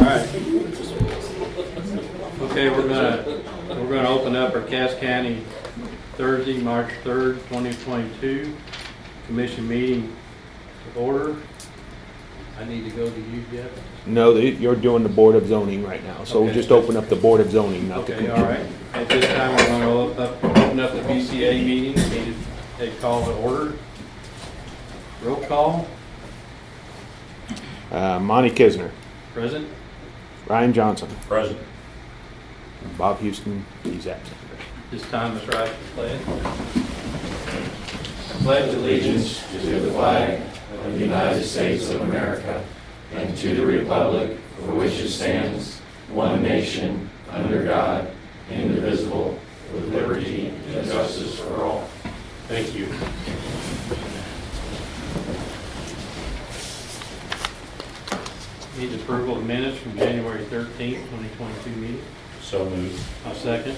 right. Okay, we're gonna open up our Cass County Thursday, March 3rd, 2022 commission meeting to order. I need to go to you, Jeff? No, you're doing the Board of Zoning right now, so Okay. just open up the Board of Zoning, not the Okay, commission. all right. At this time, we're gonna open up the BCA meeting. Need a call to order. Roll call, Monty Kisner, present. Ryan Johnson, Present. Bob Houston, he's absent. This time is right for pledge. Pledge allegiance to the flag of the United States of America and to the republic for which it stands, one nation, under God, indivisible, with liberty and justice for all. Thank you. Need approval of minutes from January 13th, 2022 meeting. So moved. I'll second.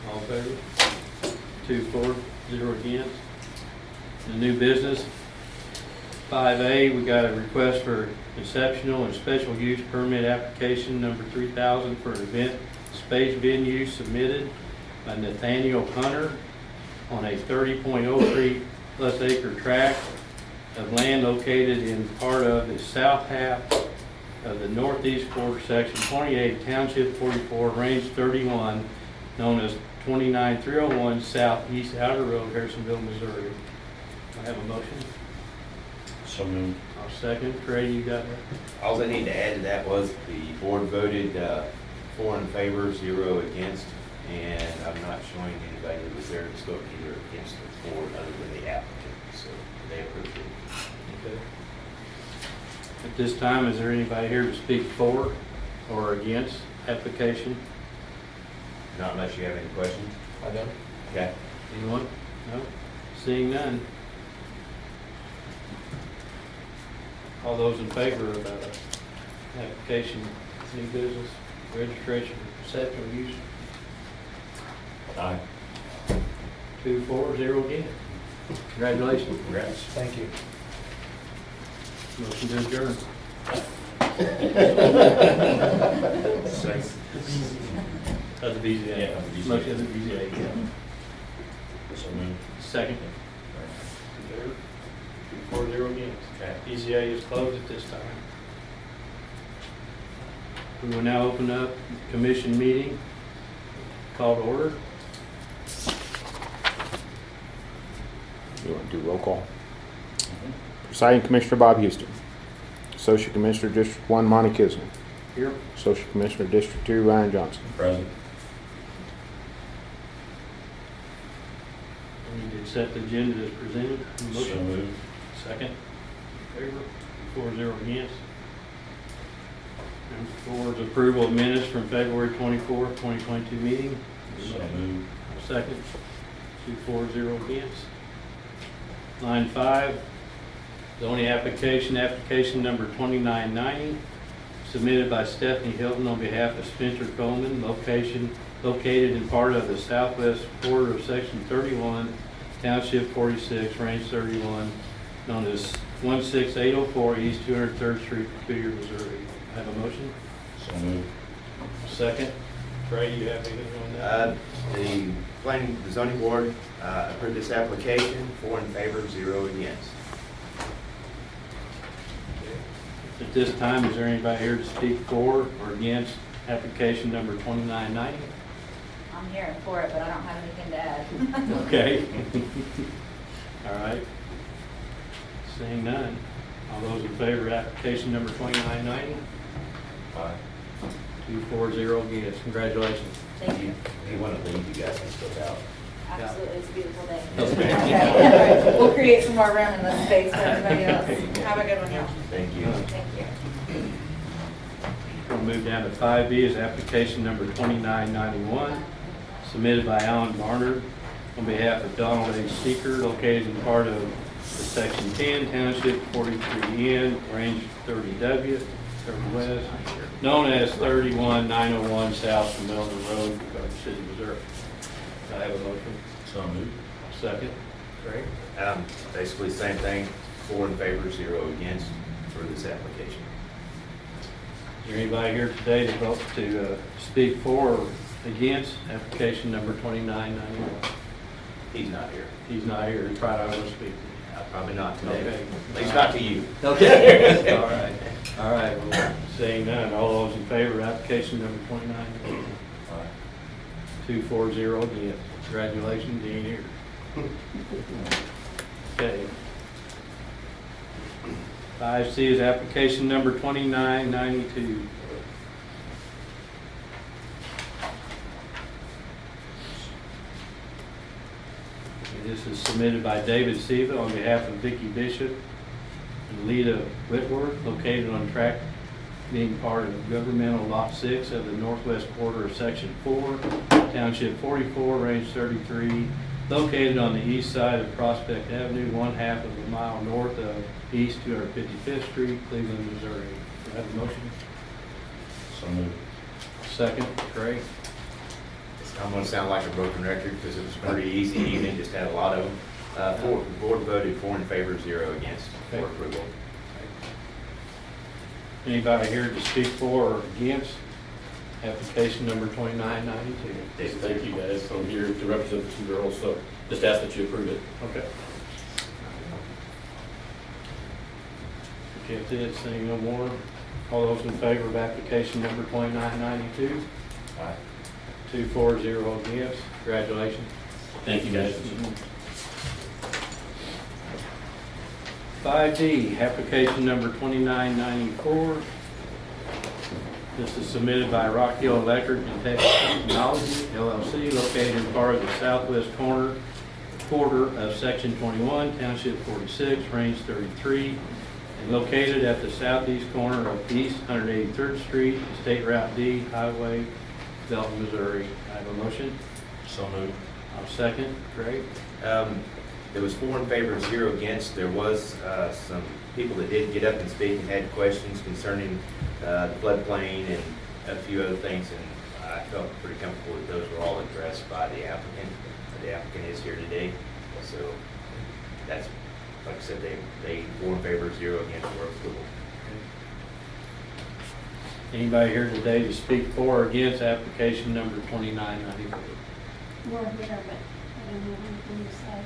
All in favor? 2 for, 0 against. The new business, 5A, we got a request for exceptional and special use permit application number 3000 for an event space venue submitted by Nathaniel Hunter on a 30.03 plus acre tract of land located in part of the south half of the northeast quarter, section 28, township 44, range 31, known as 29301 Southeast Outer Road, Harrisonville, Missouri. I have a motion. So moved. I'll second. Trey, you got that? All I need to add to that was the board voted 4 in favor, 0 against, and I'm not showing anybody that was there to spoke either against or for other than the applicant, so they approved it. Okay. At this time, is there anybody here to speak for or against application? Not unless you have any questions? I don't. Okay. Anyone? No? Seeing none. All those in favor of application, new business, registration, reception, or use? Aye. 2 for, 0 against. Congratulations. Congrats. Thank you. Motion to adjourn. That's a BZA. Yeah, BZA. Motion of the BZA, yeah. So moved. Second. 2 for, 0 against. Okay. BZA is closed at this time. We will now open up the commission meeting. Call to order. You want to do roll call? Presiding Commissioner Bob Houston. Associate Commissioner District 1, Monty Kisner. Here. Associate Commissioner District 2, Ryan Johnson. Present. We need to accept the agenda as presented. So Motion. moved. Second. Favor. 4, 0 against. And 4 is approval of minutes from February 24th, 2022 meeting. So moved. Second. 2, 4, 0 against. Line 5, zoning application number 2990, submitted by Stephanie Hilton on behalf of Spencer Coleman, located in part of the southwest quarter of section 31, township 46, range 31, known as 16804 East 203rd Street, Peter, Missouri. Have a motion? So moved. Second. Trey, you have anything on that? The zoning board approved this application, 4 in favor, 0 against. At this time, is there anybody here to speak for or against application number 2990? I'm here for it, but I don't have anything to add. Okay. All right. Seeing none. All those in favor of application number 2990? Aye. 2, 4, 0 against. Congratulations. Thank you. If you want to leave, you guys can still out. Absolutely, it's a beautiful day. Okay. Okay. We'll create some more room in this space for everybody else. Have a good one, y'all. Thank you. Thank you. We'll move down to 5B is application number 2991, submitted by Alan Barnard on behalf of Donald A. Seeker, located in part of the section 10, township 43N, range 30W, 30 West, known as 31901 South from Melvin Road, Garden City, Missouri. I have a motion. So moved. Second. Craig? Basically, same thing, 4 in favor, 0 against for this application. there anybody here today to vote to speak for or against application number 2991? He's not here. He's not here, he's probably not going to speak. Probably not today. Okay. At least not to you. Okay. All right, all right, well, seeing none, all those in favor of application number 2991? Aye. 240 against. Congratulations, he ain't here. Okay. 5C is application number 2992. This is submitted by David Siva on behalf of Vicki Bishop and Lita Whitworth, located on tract being part of governmental lot 6 of the northwest quarter of section 4, township 44, range 33, located on the east side of Prospect Avenue, 1/2 of a mile north of East 255th Street, Cleveland, Missouri. Do I have a motion? So moved. Second, Craig. I'm gonna sound like a broken record because it was pretty easy evening, just had a lot of them. The board voted 4 in favor, 0 against for Okay. approval. Anybody here to speak for or against application number 2992? David. Thank you, guys. I'm here to represent the two girls, so just ask that you approve it. Okay. If it's seeing no more, all those in favor of application number 2992? Aye. 240 against. Congratulations. Thank you, guys. 5D, application number 2994. This is submitted by Rock Hill Electric and Technology LLC, located in part of the southwest quarter of section 21, township 46, range 33, and located at the southeast corner of East 183rd Street, State Route D, Highway, Belton, Missouri. I have a motion. So moved. I'll second. Craig? There was 4 in favor, 0 against. There was some people that did get up and speak and had questions concerning the floodplain and a few other things, and I felt pretty comfortable that those were all addressed by the applicant. The applicant is here today, so that's, like I said, they 4 in favor, 0 against for approval. Anybody here today to speak for or against application number 2994? We're here, but I don't know anything to say.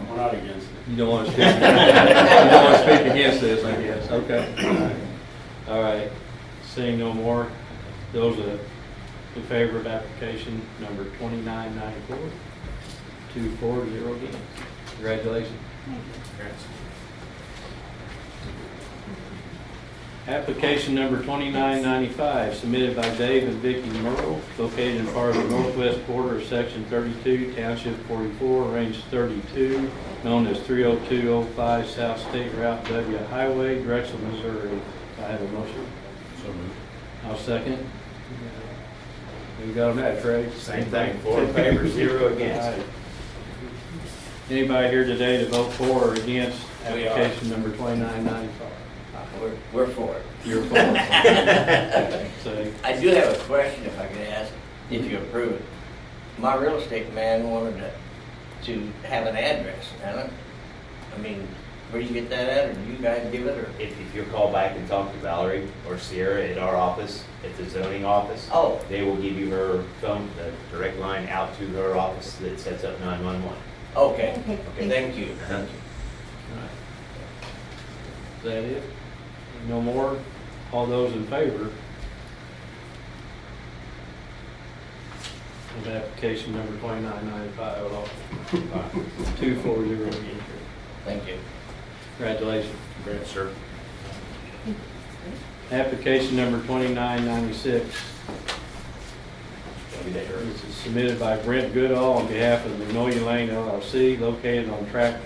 We're not against it. You don't want to speak, you don't want to speak against this, I guess, okay. All right, seeing no more, those are in favor of application number 2994, 240 against. Congratulations. Thank you. Application number 2995, submitted by Dave and Vicki Merle, located in part of the northwest quarter of section 32, township 44, range 32, known as 30205 South State Route W Highway, Drexel, Missouri. Do I have a motion? So moved. I'll second. We got on that, Craig? Same thing, 4 in favor, 0 against. All right. Anybody here today to vote for or against We are. application number 2995? We're for it. You're for. So, I do have a question, if I could ask, if you approve it. My real estate man wanted to have an address, I mean, where do you get that at, or do you guys give it, or? If you'll call back and talk to Valerie or Sierra at our office, at the zoning office, Oh, they will give you her phone, the direct line out to her office that sets up 911. okay, Okay. thank you. Is that it? No more? All those in favor of application number 2995, will also 240 against. Thank you. Congratulations. Congrats, sir. Application number 2996. This is submitted by Brent Goodall on behalf of Magnolia Lane LLC, located on tract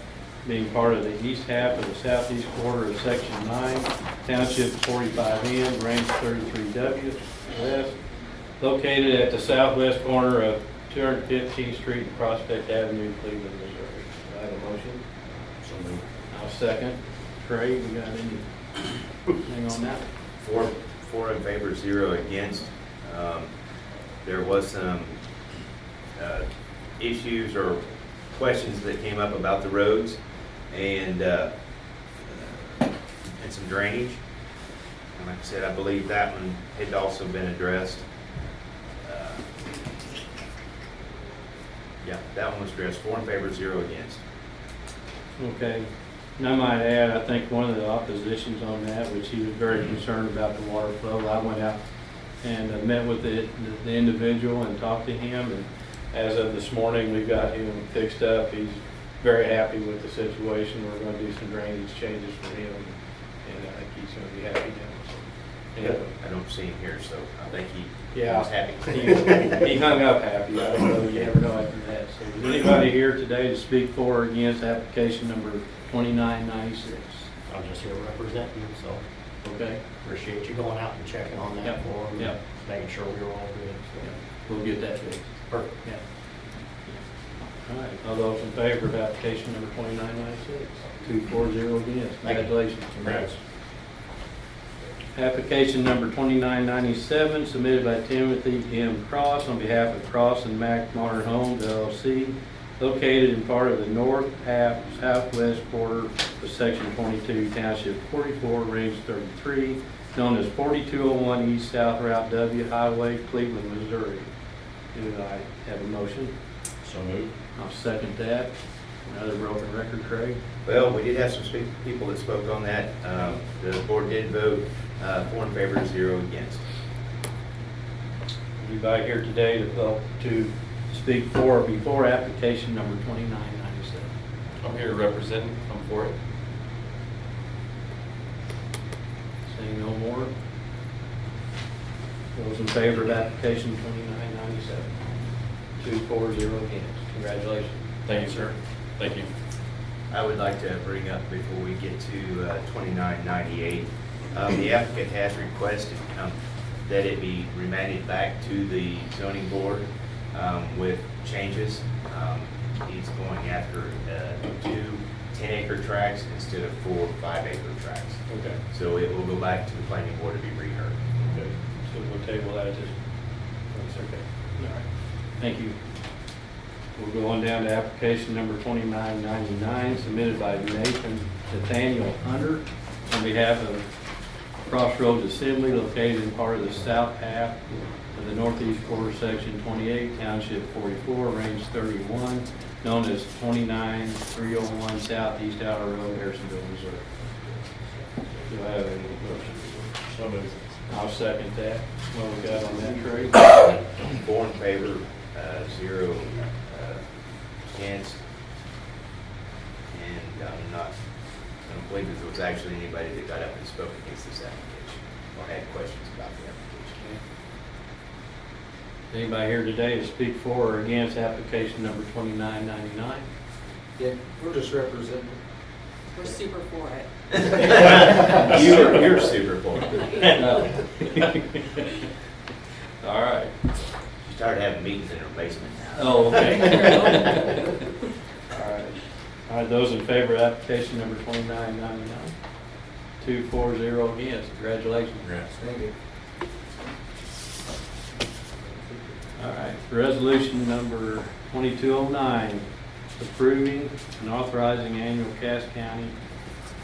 being part of the east half of the southeast quarter of section 9, township 45N, range 33W west, located at the southwest corner of 215th Street and Prospect Avenue, Cleveland, Missouri. Do I have a motion? So moved. I'll second. Craig, you got anything on that? 4 in favor, 0 against. There was some issues or questions that came up about the roads and some drainage. And like I said, I believe that one had also been addressed. Yeah, that one was addressed. 4 in favor, 0 against. Okay. And I might add, I think one of the oppositions on that, which he was very concerned about the water flow. I went out and met with the individual and talked to him, and as of this morning, we've got him fixed up. He's very happy with the situation. We're going to do some drainage changes for him, and I think he's going to be happy now. So, yeah. I don't see him here, so I think he Yeah. was happy. He hung up happy. I don't know, you never know after that. So is anybody here today to speak for or against application number 2996? I'm just here representing you, so Okay? appreciate you going out and checking on that Yep, for me, yep. making sure we were all good. Yeah, we'll get that fixed. Perfect. Yeah. All right, all those in favor of application number 2996? 240 against. Thank you. Congratulations. Congrats. Application number 2997, submitted by Timothy M. Cross on behalf of Cross and Mack Modern Homes LLC, located in part of the north half southwest quarter of Section 22, Township 44, Range 33, known as 4201 East South Route W Highway, Cleveland, Missouri. Do I have a motion? So moved. I'll second that. Another broken record, Craig. Well, we did have some people that spoke on that. The board did vote 4 in favor, 0 against. Anybody here today to speak for or before application number 2997? I'm here to represent, I'm for it. Saying no more. Those in favor of application 2997? 240 against. Congratulations. Thank you, sir. Thank you. I would like to bring up before we get to 2998, the applicant has requested that it be remanded back to the zoning board with changes. He's going after 2 10-acre tracts instead of 4 5-acre tracts. Okay. So it will go back to the planning board to be reheard. Okay. So we'll table that just, that's okay. All right. Thank you. We'll go on down to application number 2999, submitted by Nathaniel Hunter on behalf of Crossroads Assembly, located in part of the south half of the northeast quarter, section 28, township 44, range 31, known as 29301 Southeast Outer Road, Harrisonville, Missouri. Do I have any questions? So moved. I'll second that. What we got on that, Trey? 4 in favor, 0 against. And I don't believe that there was actually anybody that got up and spoke against this application or had questions about the application. Anybody here today to speak for or against application number 2999? Yeah, we're just representing. We're super for it. You're super for it. All right. She started having meetings in her basement now. Oh, okay. All right. All right, those in favor of application number 2999? 240 against. Congratulations. Congrats. Thank you. All right, resolution number 2209, approving and authorizing annual Cass County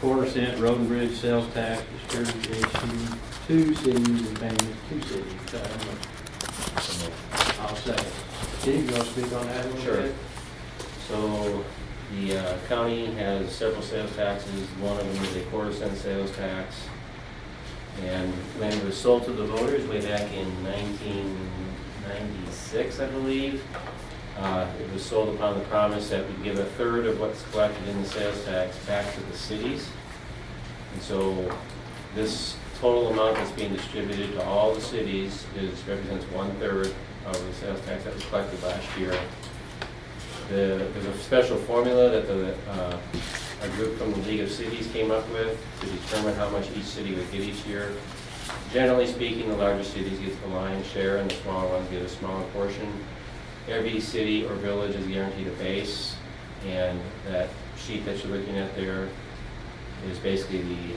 quarter-cent road and bridge sales tax distribution to cities and payment to cities. So moved. I'll second. Steve, you want to speak on that a little Sure. bit? So the county has several sales taxes. One of them is a quarter-cent sales tax. And when it was sold to the voters way back in 1996, I believe, it was sold upon the promise that we'd give a third of what's collected in the sales tax back to the cities. And so this total amount that's being distributed to all the cities represents 1/3 of the sales tax that was collected last year. There's a special formula that a group from the League of Cities came up with to determine how much each city would get each year. Generally speaking, the larger cities get the lion's share and the smaller ones get a smaller portion. Every city or village is guaranteed a base, and that sheet that you're looking at there is basically the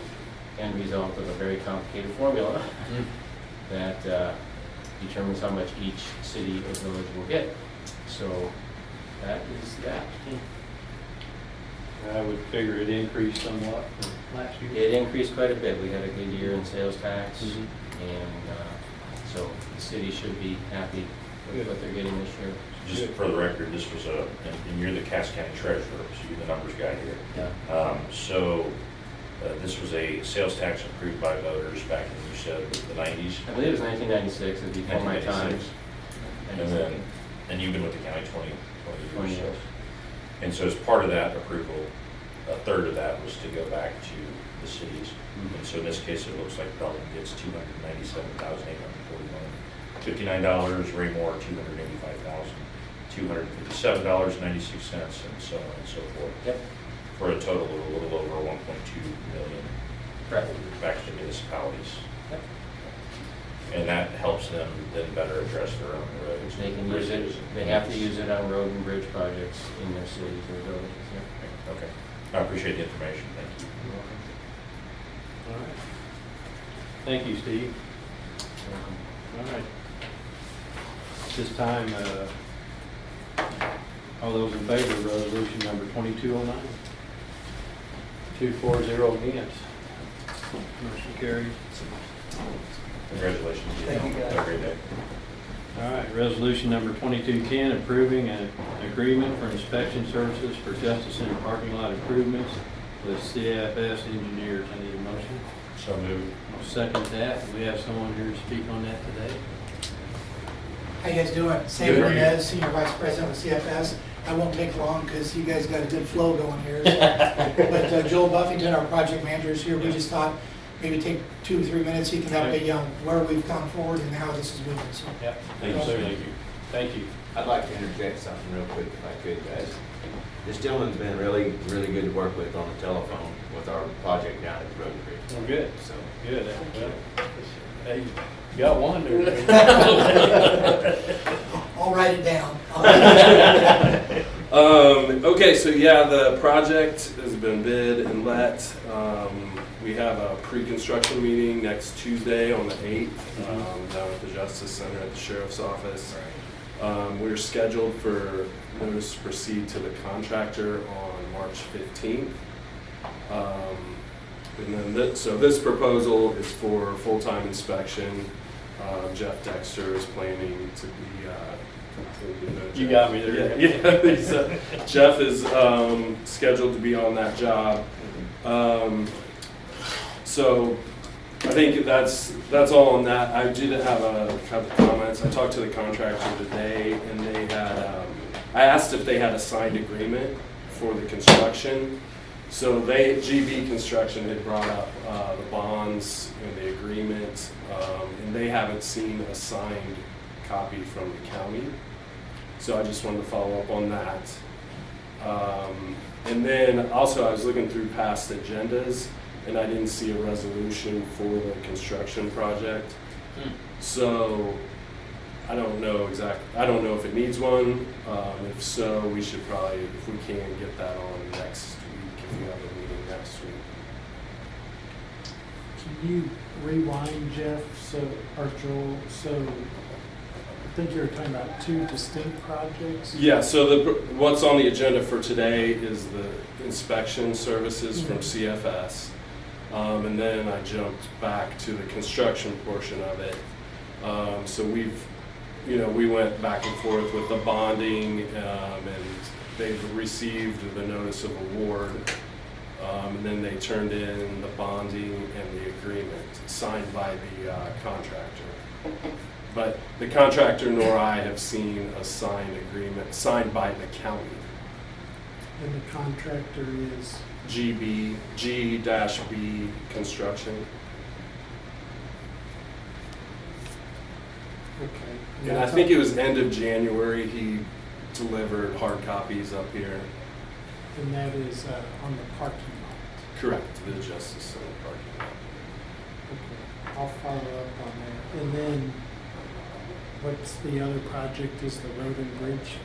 end result of a very complicated formula that determines how much each city or village will get. So that is that. I would figure it increased somewhat from last year. It increased quite a bit. We had a good year in sales tax, Mhm. and so the city should be happy with what they're getting this year. Just for the record, this was and you're the Cass County Treasurer, so you're the numbers guy here. Yeah. This was a sales tax approved by voters back in, you said, the 90s? I believe it was 1996, it was before my time. 1996. And you've been with the county 20 20 years. years. And so as part of that approval, a third of that was to go back to the cities. Mhm. And so in this case, it looks like Belton gets $297,841. $59, Raymore $285,257.96, and so on and so forth. Yep. For a total of a little over 1.2 million Correct. back to municipalities. Yep. And that helps them then better address their own roads. They can use it, they have to use it on road and bridge projects in their cities or villages, yeah. Okay, I appreciate the information, thank you. All right. Thank you, Steve. All right. This time, all those in favor of resolution number 2209? 240 against. Motion carries. Congratulations. Thank you, guys. Have a great day. All right, resolution number 2210, approving an agreement for inspection services for Justice Center parking lot improvements with CFS Engineers. I need a motion. So moved. I'll second that. We have someone here to speak on that today. How you guys doing? Sam Good. Hernandez, Senior Vice President with CFS. I won't take long because you guys got a good flow going here. But Joel Buffington, our project manager, is here. We just thought maybe take 2 or 3 minutes. He can update you on where we've gone forward and how this is moving. So, Yep. Thank you, sir. Thank you. I'd like to interject something real quick if I could, guys. This gentleman's been really, really good to work with on the telephone with our project down at the Road Bridge. Well, good. So, Good. Hey, you got one there. I'll write it down. Okay, so yeah, the project has been bid and let. We have a pre-construction meeting next Tuesday on the 8th down at the Justice Center at the Sheriff's Office. We're scheduled for notice to proceed to the contractor on March 15th. And then so this proposal is for full-time inspection. Jeff Dexter is planning to be. You got me there. Yeah. Jeff is scheduled to be on that job. So I think that's all on that. I did have a couple comments. I talked to the contractor today, and they had. I asked if they had a signed agreement for the construction. So GB Construction had brought up the bonds and the agreement, and they haven't seen a signed copy from the county. So I just wanted to follow up on that. And then also I was looking through past agendas, and I didn't see a resolution for the construction project. So I don't know if it needs one. If so, we should probably, if we can, get that on next week, if we have a meeting next week. Can you rewind, Jeff, or Joel, so I think you were talking about 2 distinct projects? Yeah, so what's on the agenda for today is the inspection services from CFS. And then I jumped back to the construction portion of it. So we went back and forth with the bonding, and they've received the notice of award. And then they turned in the bonding and the agreement signed by the contractor. But the contractor nor I have seen a signed agreement signed by the county. And the contractor is? G-B Construction. Okay. And I think it was end of January he delivered hard copies up here. And that is on the parking lot? Correct, the Justice Center parking lot. Okay, I'll follow up on that. And then, what's the other project, is the road and bridge?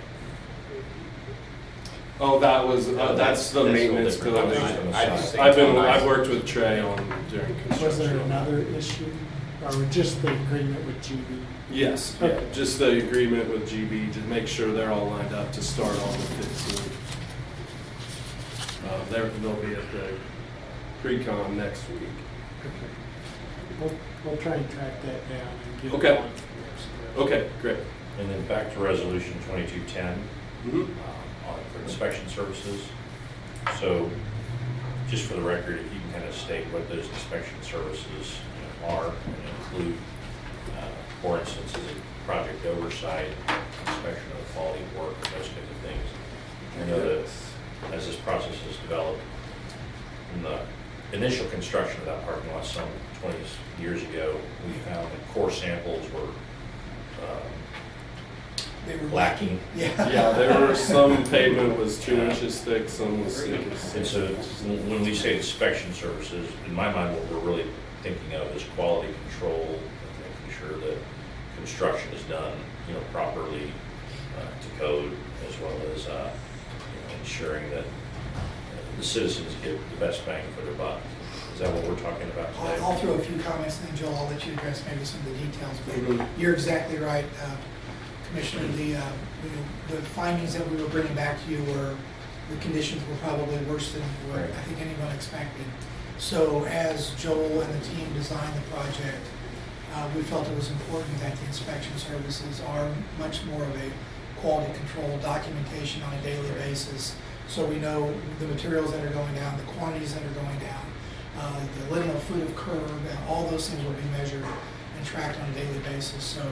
Oh, that's the maintenance building. I've worked with Trey during construction. Was there another issue, or just the agreement with GB? Yes, yeah, Okay. just the agreement with GB to make sure they're all lined up to start on the 15th. They'll be at the pre-con next week. We'll try and track that down and get Okay. it on. Okay, great. And then back to resolution 2210 Mhm. for inspection services. So just for the record, if you can kind of state what those inspection services are and include, for instance, is it project oversight, inspection of quality of work, those kinds of things. I know that as this process has developed, in the initial construction of that parking lot some 20 years ago, we found that core samples were They were lacking. Yeah. Yeah, there were some pavement was 2 inches thick, some was thick as And 6 so inches. when we say inspection services, in my mind, what we're really thinking of is quality control, making sure that construction is done, properly to code, as well as ensuring that the citizens get the best bang for their buck. Is that what we're talking about today? I'll throw a few comments, and then Joel, I'll let you address maybe some of the details, but Mhm. you're exactly right, Commissioner. The findings that we were bringing back to you were, the conditions were probably worse than what Right. I think anyone expected. So as Joel and the team designed the project, we felt it was important that the inspection services are much more of a quality control documentation on a daily basis. So we know the materials that are going down, the quantities that are going down, the lineal foot of curb, and all those things will be measured and tracked on a daily basis. So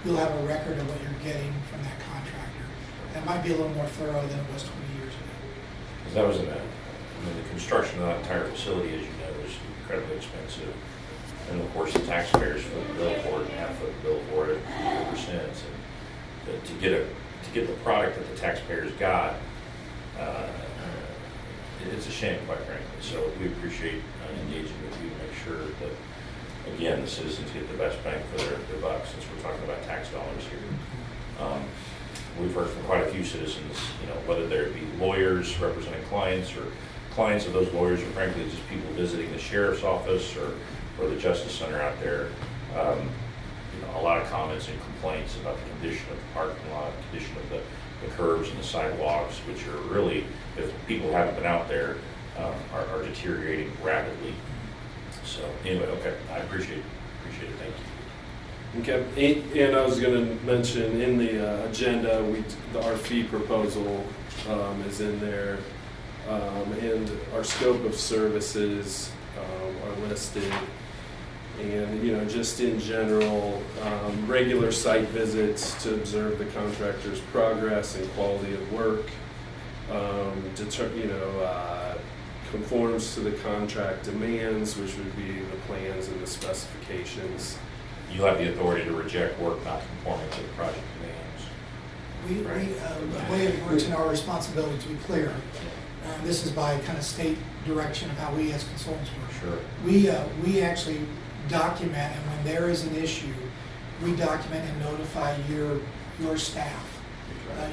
you'll have a record of what you're getting from that contractor. That might be a little more thorough than it was 20 years ago. Because that was the construction of that entire facility, as you know, was incredibly expensive. And of course, the taxpayers foot the bill for it and have foot the bill for it ever since. And to get the product that the taxpayers got, it's a shame, quite frankly. So we appreciate engaging with you to make sure that, again, the citizens get the best bang for their buck, since we're talking about tax dollars here. We've heard from quite a few citizens, whether they be lawyers representing clients or clients of those lawyers, or frankly, just people visiting the sheriff's office or the Justice Center out there. A lot of comments and complaints about the condition of the parking lot, condition of the curbs and the sidewalks, which are really, if people haven't been out there, are deteriorating rapidly. So anyway, okay, I appreciate it, thank you. Okay, and I was going to mention in the agenda, our fee proposal is in there, and our scope of services are listed. And, just in general, regular site visits to observe the contractor's progress and quality of work, conforms to the contract demands, which would be the plans and the specifications. You have the authority to reject work not conforming to the project demands. The way it works in our responsibility, to be clear, this is by kind of state direction of how we as consultants work. Sure. We actually document, and when there is an issue, we document and notify your staff.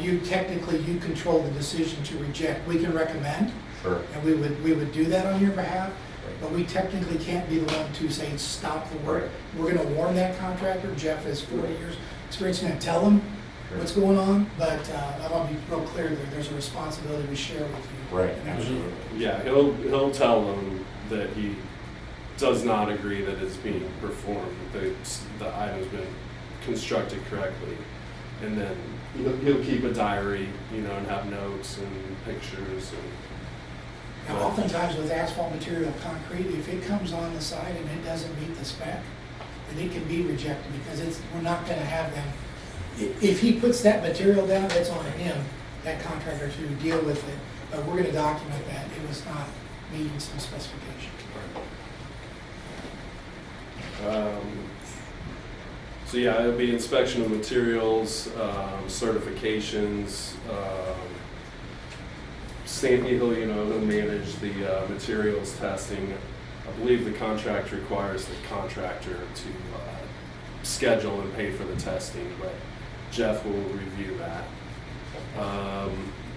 You control the decision to reject. We can recommend, Sure. and we would do that on your behalf, but we technically can't be the one to say, stop the work. Right. We're gonna warn that contractor. Jeff has 40 years experience, gonna tell him what's going on, but I want to be real clear that there's a responsibility we share with you. Right, And absolutely. Yeah, he'll tell them that he does not agree that it's being performed, that the item's been constructed correctly. And then he'll keep a diary, and have notes and pictures and. Now, oftentimes with asphalt material, concrete, if it comes on the side and it doesn't meet the spec, then it can be rejected, because we're not gonna have them. If he puts that material down, it's on him, that contractor, to deal with it, but we're gonna document that it was not meeting some specification. So yeah, it'll be inspection of materials, certifications, he'll manage the materials testing. I believe the contract requires the contractor to schedule and pay for the testing, but Jeff will review that.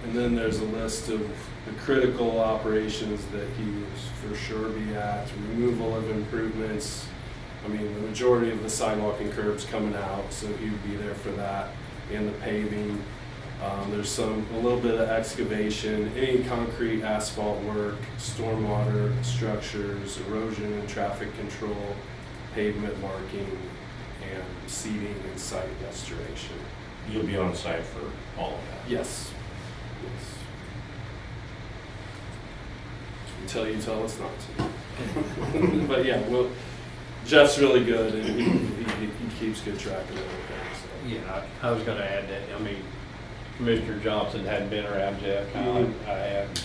And then there's a list of the critical operations that he will for sure be at, removal of improvements. I mean, the majority of the sidewalk and curbs coming out, so he would be there for that, and the paving. There's a little bit of excavation, any concrete, asphalt work, stormwater structures, erosion and traffic control, pavement marking, and seeding and site restoration. You'll be on site for all of that? Yes. Yes. Until you tell us not to. But yeah, well, Jeff's really good, and he keeps good track of everything. So. Yeah, I was gonna add that, I mean, Commissioner Johnson hadn't been around Jeff, I haven't,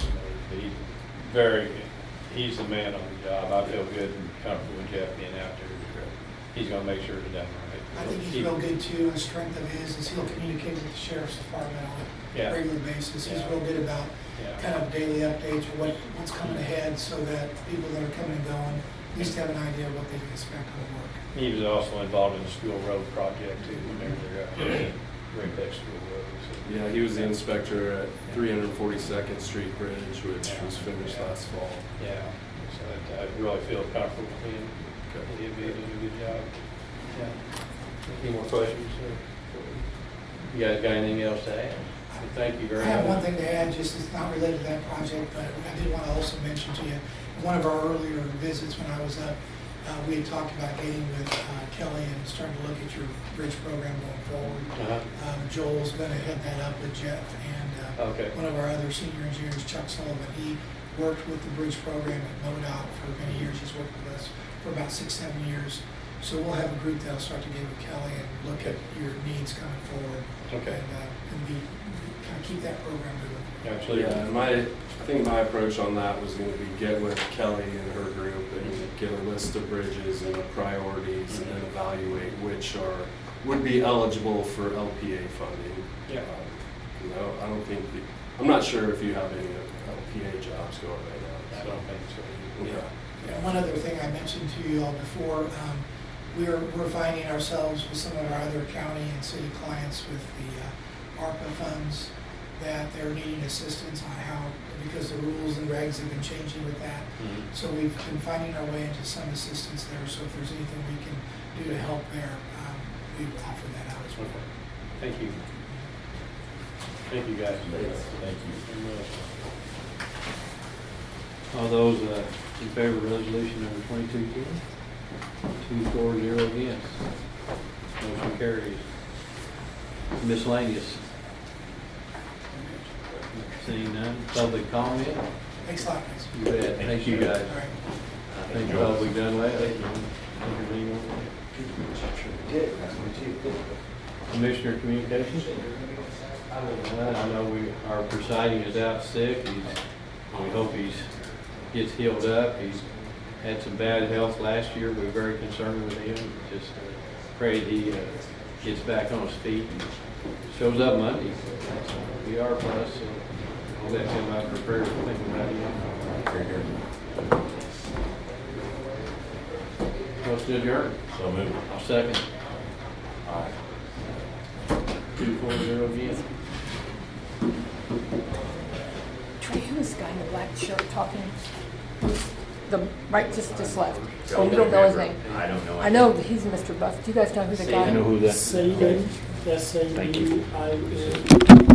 but he's the man on the job. I feel good and comfortable with Jeff being out there. He's gonna make sure it's done right. I think he's real good too. The strength of his is he'll communicate with the sheriff's department on Yeah. a regular basis. He's Yeah. real good about Yeah. kind of daily updates or what's coming ahead so that people that are coming and going at least have an idea of what they can expect on the work. He was also involved in the school road project too, when they were bring that school road. So. Yeah, he was the inspector at 342nd Street Bridge, which was finished last fall. Yeah, so I really feel comfortable with him. He'll be doing a good job. Yeah. Any more questions? You guys got anything else to add? Thank you very I much. have one thing to add, just it's not related to that project, but I did want to also mention to you, one of our earlier visits when I was up, we had talked about getting with Kelly and starting to look at your bridge program going forward. Joel's going to head that up with Jeff and Okay. one of our other senior engineers, Chuck Sullivan. He worked with the bridge program at MoDOT for many years. He's worked with us for about 6-7 years. So we'll have a group that'll start to get with Kelly and look at your needs coming forward. Okay. And kind of keep that program moving. Absolutely. Yeah, and I think my approach on that was going to be get with Kelly and her group and get a list of bridges and priorities and then evaluate which would be eligible for LPA funding. Yeah. I don't think, I'm not sure if you have any LPA jobs going right now. I don't think so. Yeah. And one other thing I mentioned to you all before, we're finding ourselves with some of our other county and city clients with the ARPA funds that they're needing assistance on how, because the rules and regs have been changing with that. Mhm. So we've been finding our way into some assistance there. So if there's anything we can do to help there, we would offer that out as well. Thank you. Thank you, guys. Thank you. All those in favor of resolution number 2210? 240 against. Motion carries. Miscellaneous. Seeing none. Public comment? Thanks a lot, guys. You bet. Thank you, guys. All right. I think public done well. Commissioner communications? I know our presiding is out sick. We hope gets healed up. He's had some bad health last year. We're very concerned with him. Just pray he gets back on his feet and shows up Monday. We are plus, so I'll let him out for prayer. Thank you about him. Motion to adjourn. So moved. I'll second. Aye. 240 again. Trey, who is the guy in the black shirt talking? Right, just left. Oh, you don't know his name? I don't know. I know that he's Mr. Buff. Do you guys know who the guy I know is? who that. Saban, Thank you. S-A-B-I-N.